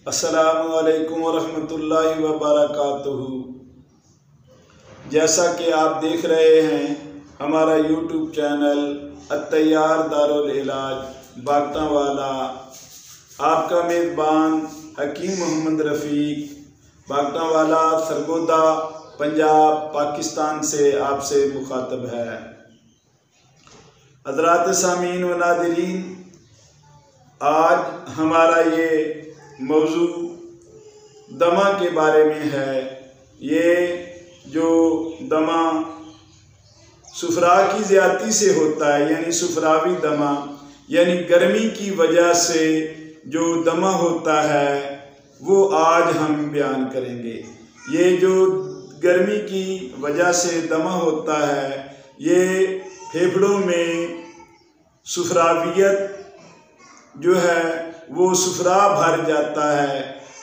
अस्सलामु अलैकुम वरहमतुल्लाहि वबरकातुहू। जैसा कि आप देख रहे हैं हमारा यूट्यूब चैनल अत्तैयार दारुल इलाज बागटावाला, आपका मेज़बान हकीम मोहम्मद रफ़ीक बागटावाला सरगोदा पंजाब पाकिस्तान से आपसे मुखातब है। हज़रात सामीन व नादिरीन, आज हमारा ये मौजू दमा के बारे में है। ये जो दमा सुफरा की ज़्यादती से होता है, यानी सुफरावी दमा, यानी गर्मी की वजह से जो दमा होता है वो आज हम बयान करेंगे। ये जो गर्मी की वजह से दमा होता है, ये फेफड़ों में सुफरावियत जो है वो सुफरा भर जाता है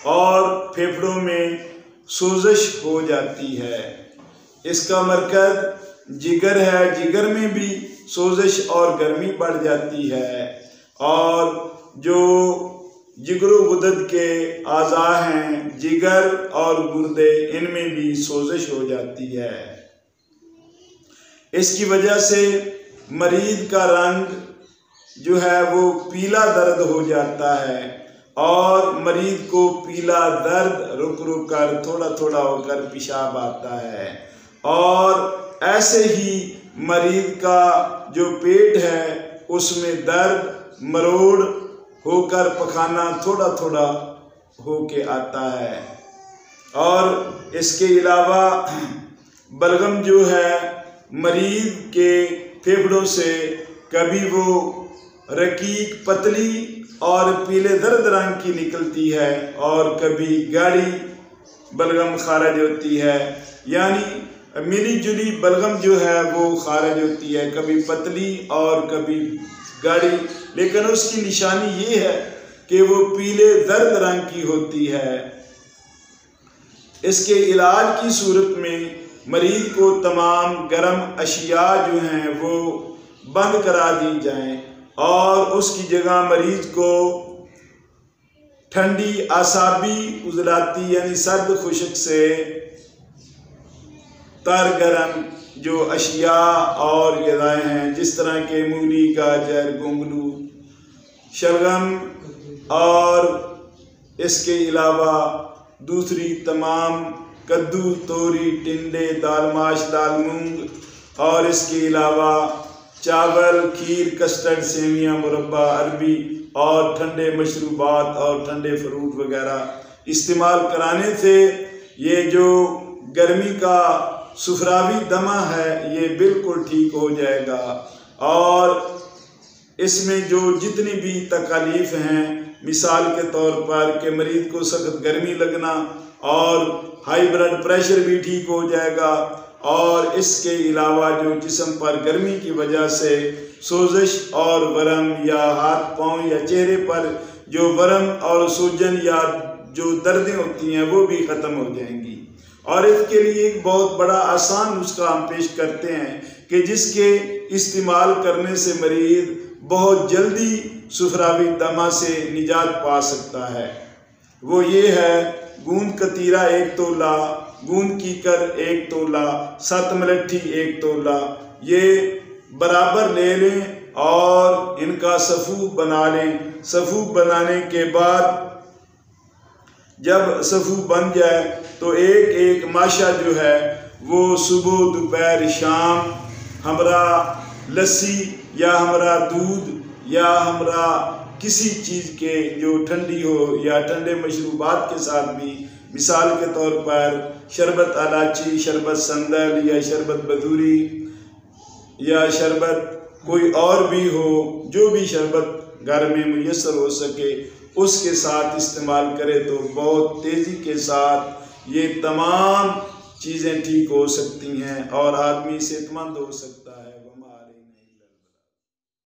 और फेफड़ों में सोजश हो जाती है। इसका मरकज़ जिगर है, जिगर में भी सोजश और गर्मी बढ़ जाती है और जो जिगरो गुदद के आज़ा हैं, जिगर और गुर्दे, इनमें भी सोजश हो जाती है। इसकी वजह से मरीज़ का रंग जो है वो पीला दर्द हो जाता है और मरीज़ को पीला दर्द रुक रुक कर थोड़ा थोड़ा होकर पेशाब आता है और ऐसे ही मरीज़ का जो पेट है उसमें दर्द मरोड़ होकर पखाना थोड़ा थोड़ा होके आता है। और इसके अलावा बलगम जो है मरीज़ के फेफड़ों से कभी वो रकीक पतली और पीले दर्द रंग की निकलती है और कभी गाढ़ी बलगम खारिज होती है, यानी मिली जुली बलगम जो है वो खारिज होती है, कभी पतली और कभी गाढ़ी, लेकिन उसकी निशानी ये है कि वो पीले दर्द रंग की होती है। इसके इलाज की सूरत में मरीज़ को तमाम गर्म अशिया जो हैं वो बंद करा दी जाएं और उसकी जगह मरीज को ठंडी आसाबी उजलाती यानी सर्द खुश्क से तर गरम जो अशिया और ग़िज़ाएँ हैं, जिस तरह के मूली, गाजर, गोंगलू, शलगम और इसके अलावा दूसरी तमाम कद्दू, तोरी, टिंडे, दालमाश, दाल मूंग और इसके अलावा चावल, खीर, कस्टर्ड, सेवियाँ, मुरब्बा, अरबी और ठंडे मशरूबात और ठंडे फ्रूट वगैरह इस्तेमाल कराने से ये जो गर्मी का सुफरावी दमा है ये बिल्कुल ठीक हो जाएगा। और इसमें जो जितनी भी तकालीफ हैं, मिसाल के तौर पर कि मरीज़ को सख्त गर्मी लगना और हाई ब्लड प्रेशर भी ठीक हो जाएगा और इसके अलावा जो जिस्म पर गर्मी की वजह से सोजश और वरम या हाथ पाँव या चेहरे पर जो वरम और सूजन या जो दर्दें होती हैं वो भी ख़त्म हो जाएंगी। और इसके लिए एक बहुत बड़ा आसान नुस्खा हम पेश करते हैं कि जिसके इस्तेमाल करने से मरीज़ बहुत जल्दी सुफरावी दमा से निजात पा सकता है। वो ये है गूंद कतीरा 1 तोला, गूंद कीकर 1 तोला, 7 मलट्ठी 1 तोला, ये बराबर ले लें और इनका सफ़ूफ बना लें। सफ़ूफ बनाने के बाद जब सफ़ूफ बन जाए तो एक एक माशा जो है वो सुबह दोपहर शाम हमरा लस्सी या हमरा दूध या हमरा किसी चीज़ के जो ठंडी हो या ठंडे मशरूबात के साथ भी, मिसाल के तौर पर शरबत इलायची, शरबत संदल या शरबत बदूरी या शरबत कोई और भी हो, जो भी शरबत घर में मुयस्सर हो सके उसके साथ इस्तेमाल करें तो बहुत तेज़ी के साथ ये तमाम चीज़ें ठीक हो सकती हैं और आदमी सेहतमंद हो सकता है।